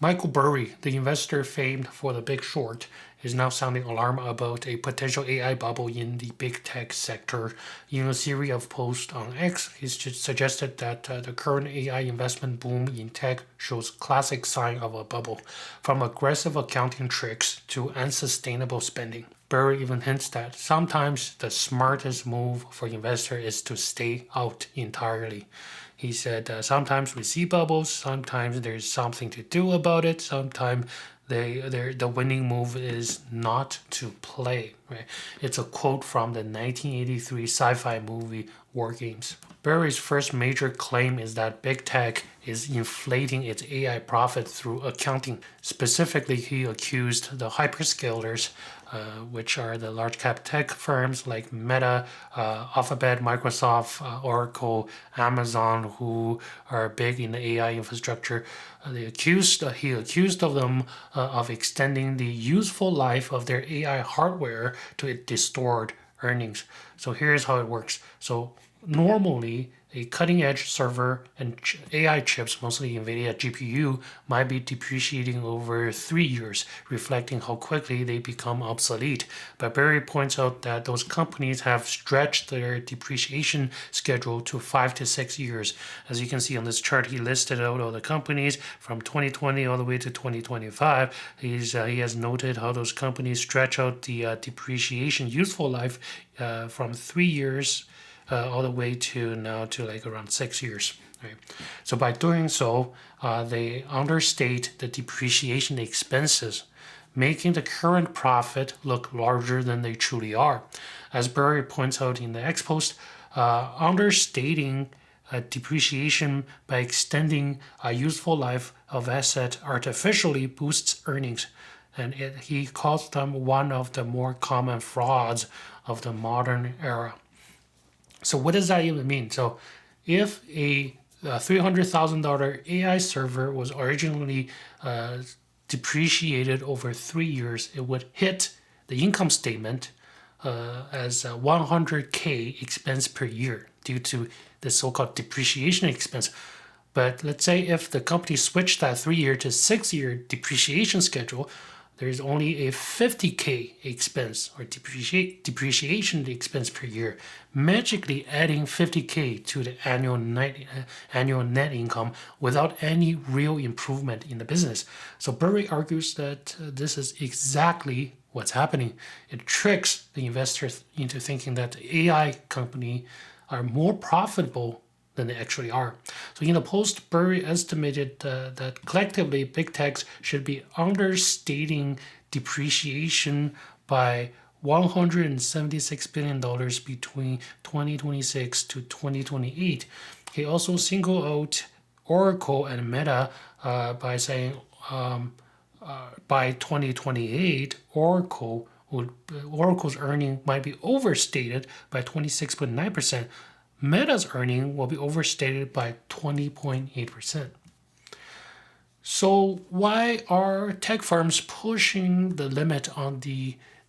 Michael Burry, the investor famed for The Big Short, is now sounding alarm about a potential AI bubble in the big tech sector. In a series of posts on X, he suggested that the current AI investment boom in tech shows classic sign of a bubble, from aggressive accounting tricks to unsustainable spending. Burry even hints that sometimes the smartest move for investors is to stay out entirely. He said, sometimes we see bubbles, sometimes there's something to do about it, sometimes the winning move is not to play. Right? It's a quote from the 1983 sci-fi movie War Games. Burry's first major claim is that big tech is inflating its AI profit through accounting. Specifically, he accused the hyperscalers, which are the large cap tech firms like Meta, Alphabet, Microsoft, Oracle, Amazon, who are big in the AI infrastructure. He accused of them of extending the useful life of their AI hardware to distort earnings. So here's how it works. So normally, a cutting-edge server and AI chips, mostly Nvidia GPU, might be depreciating over 3 years, reflecting how quickly they become obsolete. But Burry points out that those companies have stretched their depreciation schedule to 5 to 6 years. As you can see on this chart, he listed out all the companies from 2020 all the way to 2025. He has noted how those companies stretch out the depreciation useful life from 3 years all the way to now to like around 6 years. Right? So by doing so, they understate the depreciation expenses, making the current profit look larger than they truly are. As Burry points out in the X post, understating depreciation by extending a useful life of asset artificially boosts earnings. And he calls them one of the more common frauds of the modern era. So what does that even mean? So if a $300,000 AI server was originally depreciated over 3 years, it would hit the income statement as a 100K expense per year due to the so-called depreciation expense. But let's say if the company switched that 3-year to 6-year depreciation schedule, there's only a 50K expense or depreciation expense per year, magically adding 50K to the annual net income without any real improvement in the business. So Burry argues that this is exactly what's happening. It tricks the investors into thinking that the AI company are more profitable than they actually are. So in the post, Burry estimated that collectively big techs should be understating depreciation by $176 billion between 2026 to 2028. He also singled out Oracle and Meta by saying by 2028, Oracle's earning might be overstated by 26.9%. Meta's earning will be overstated by 20.8%. So why are tech firms pushing the limit on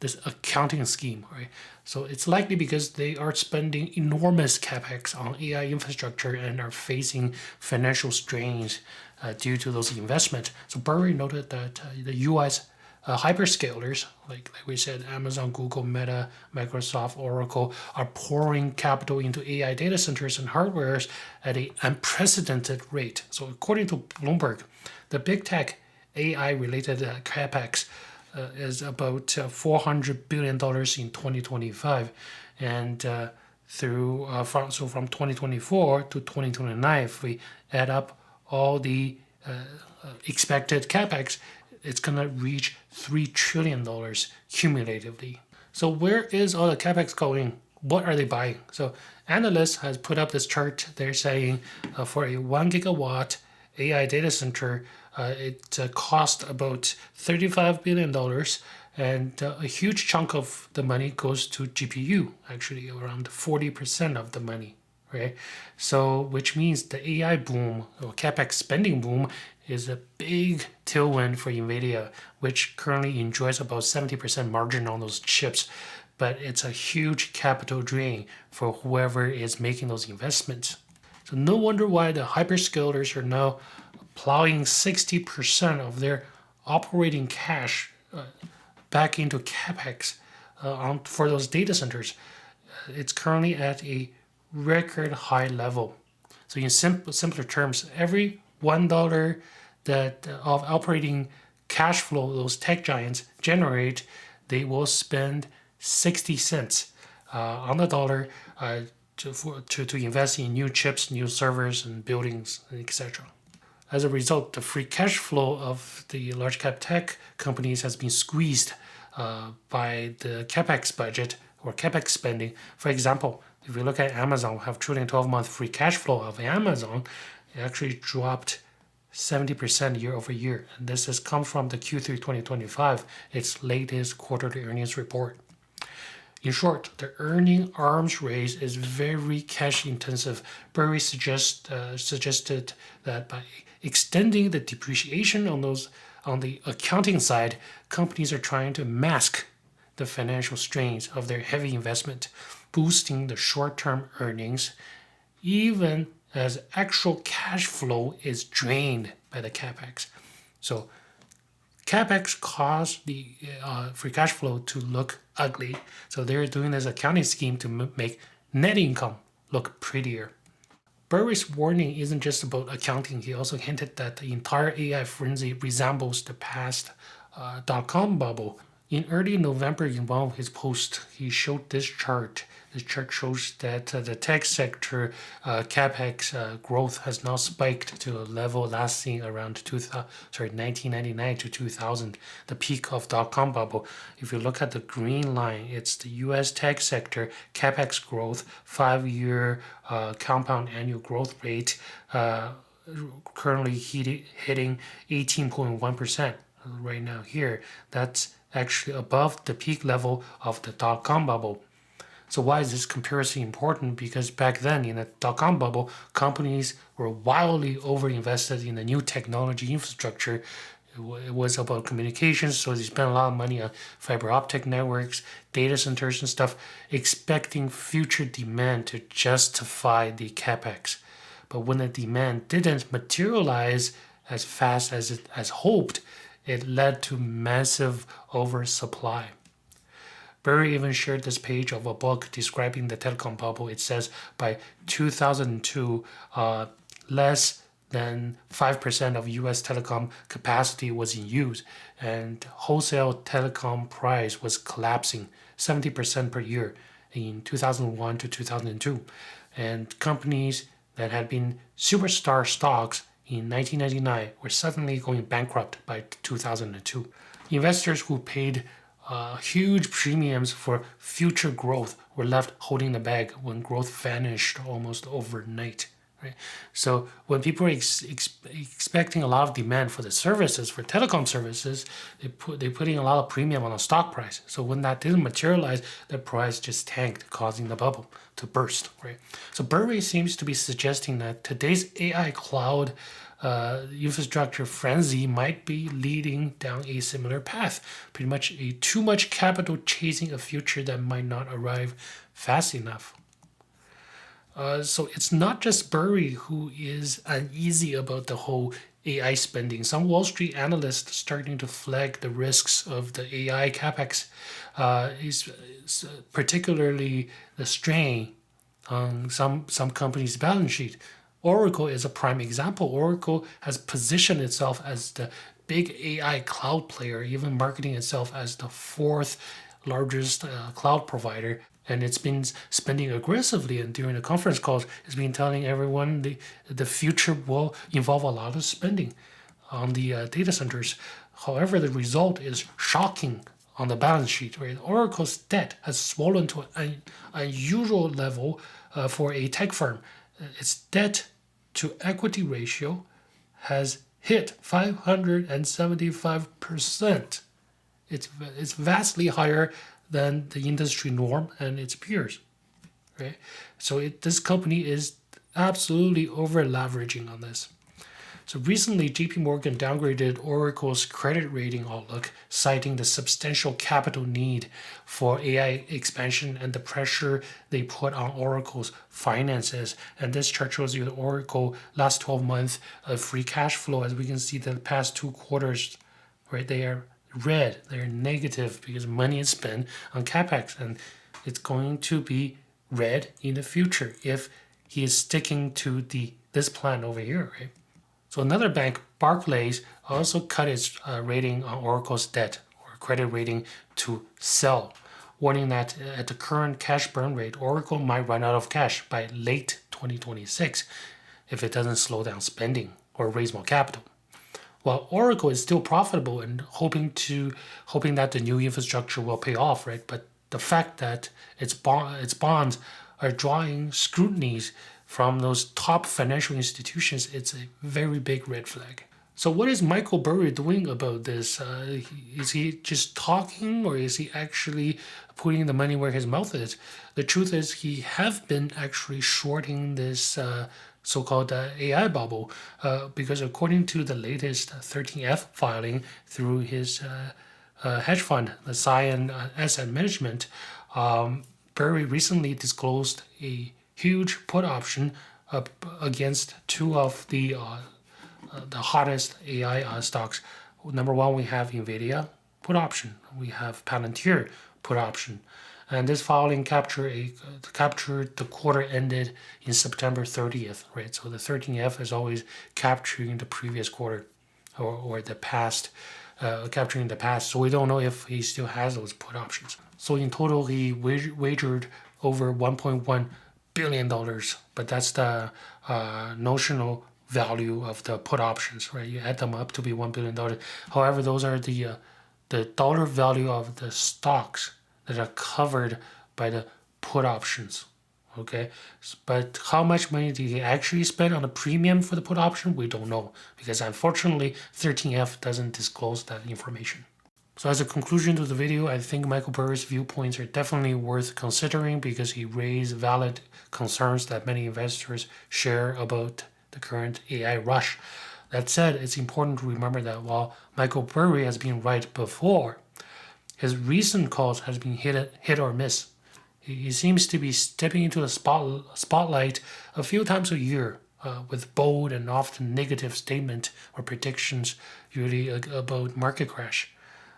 this accounting scheme, right? So it's likely because they are spending enormous capex on AI infrastructure and are facing financial strains due to those investments. So Burry noted that the U.S. Hyperscalers, like we said, Amazon, Google, Meta, Microsoft, Oracle, are pouring capital into AI data centers and hardwares at an unprecedented rate. So according to Bloomberg, the big tech AI-related capex is about $400 billion in 2025, and from 2024 to 2029, if we add up all the expected capex, it's going to reach $3 trillion cumulatively. So where is all the capex going? What are they buying? So analysts has put up this chart. They're saying for a 1 gigawatt AI data center, it cost about $35 billion, and a huge chunk of the money goes to GPU, actually around 40% of the money, right? So which means the AI boom or capex spending boom is a big tailwind for Nvidia, which currently enjoys about 70% margin on those chips. But it's a huge capital drain for whoever is making those investments. So no wonder why the hyperscalers are now plowing 60% of their operating cash back into capex for those data centers. It's currently at a record high level. So in simpler terms, every $1 that of operating cash flow those tech giants generate, they will spend 60 cents on the dollar to invest in new chips, new servers, and buildings, etc. As a result, the free cash flow of the large cap tech companies has been squeezed by the capex budget or capex spending. For example, if you look at Amazon, we have trailing 12-month free cash flow of Amazon. It actually dropped 70% year over year. And this has come from the Q3 2025, its latest quarterly earnings report. In short, the earning arms race is very cash intensive. Burry suggested that by extending the depreciation on the accounting side, companies are trying to mask the financial strains of their heavy investment, boosting the short-term earnings, even as actual cash flow is drained by the capex. So capex caused the free cash flow to look ugly. So they're doing this accounting scheme to make net income look prettier. Burry's warning isn't just about accounting. He also hinted that the entire AI frenzy resembles the past Dotcom bubble. In early November, in one of his posts, he showed this chart. This chart shows that the tech sector capex growth has now spiked to a level last seen around 1999 to 2000, the peak of dot-com bubble. If you look at the green line, it's the U.S. tech sector capex growth, 5-year compound annual growth rate, currently hitting 18.1% right now here. That's actually above the peak level of the dot-com bubble. So why is this comparison important? Because back then in the dot-com bubble, companies were wildly overinvested in the new technology infrastructure. It was about communications, so they spent a lot of money on fiber optic networks, data centers and stuff, expecting future demand to justify the capex. But when the demand didn't materialize as fast as hoped, it led to massive oversupply. Burry even shared this page of a book describing the telecom bubble. It says by 2002, less than 5% of US telecom capacity was in use, and wholesale telecom price was collapsing 70% per year in 2001 to 2002. And companies that had been superstar stocks in 1999 were suddenly going bankrupt by 2002. Investors who paid huge premiums for future growth were left holding the bag when growth vanished almost overnight. Right? So when people are expecting a lot of demand for the services, for telecom services, they're putting a lot of premium on the stock price. So when that didn't materialize, the price just tanked, causing the bubble to burst. Right? So Burry seems to be suggesting that today's AI cloud infrastructure frenzy might be leading down a similar path. Pretty much too much capital chasing a future that might not arrive fast enough. So it's not just Burry who is uneasy about the whole AI spending. Some Wall Street analysts starting to flag the risks of the AI capex, is particularly the strain on some companies' balance sheet. Oracle is a prime example. Oracle has positioned itself as the big AI cloud player, even marketing itself as the 4th largest cloud provider. And it's been spending aggressively, and during the conference calls, it's been telling everyone the future will involve a lot of spending on the data centers. However, the result is shocking on the balance sheet. Right? Oracle's debt has swollen to an unusual level for a tech firm. Its debt to equity ratio has hit 575%. It's vastly higher than the industry norm and its peers, right? So this company is absolutely over leveraging on this. So recently, JP Morgan downgraded Oracle's credit rating outlook, citing the substantial capital need for AI expansion and the pressure they put on Oracle's finances. And this chart shows you the Oracle last 12 months of free cash flow. As we can see, the past 2 quarters, right, they are red, they're negative because money is spent on capex, and it's going to be red in the future if he is sticking to this plan over here, right? So another bank, Barclays, also cut its rating on Oracle's debt or credit rating to sell, warning that at the current cash burn rate, Oracle might run out of cash by late 2026 if it doesn't slow down spending or raise more capital. While Oracle is still profitable and hoping that the new infrastructure will pay off, right? But the fact that its bonds are drawing scrutinies from those top financial institutions, it's a very big red flag. So what is Michael Burry doing about this? Is he just talking, or is he actually putting the money where his mouth is? The truth is he have been actually shorting this so-called AI bubble because according to the latest 13F filing through his hedge fund, the Scion Asset Management, Burry recently disclosed a huge put option against 2 of the hottest AI stocks. Number 1, we have Nvidia put option. We have Palantir put option. And this filing captured the quarter ended in September 30th, right? So the 13F is always capturing the previous quarter or the past, capturing the past. So we don't know if he still has those put options. So in total, he wagered over $1.1 billion, but that's the notional value of the put options, right? You add them up to be $1 billion. However, those are the dollar value of the stocks that are covered by the put options, okay? But how much money did he actually spend on a premium for the put option? We don't know, because unfortunately 13F doesn't disclose that information. So as a conclusion to the video, I think Michael Burry's viewpoints are definitely worth considering because he raised valid concerns that many investors share about the current AI rush. That said, it's important to remember that while Michael Burry has been right before, his recent calls has been hit or miss. He seems to be stepping into the spotlight a few times a year with bold and often negative statements or predictions usually about market crash.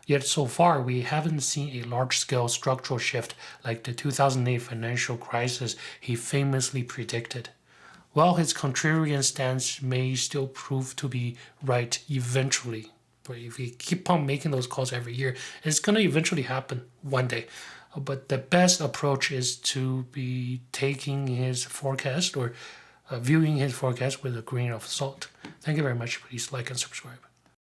Yet so far, we haven't seen a large-scale structural shift like the 2008 financial crisis he famously predicted. While his contrarian stance may still prove to be right eventually, but if we keep on making those calls every year, it's going to eventually happen one day. But the best approach is to be taking his forecast or viewing his forecast with a grain of salt. Thank you very much. Please like and subscribe.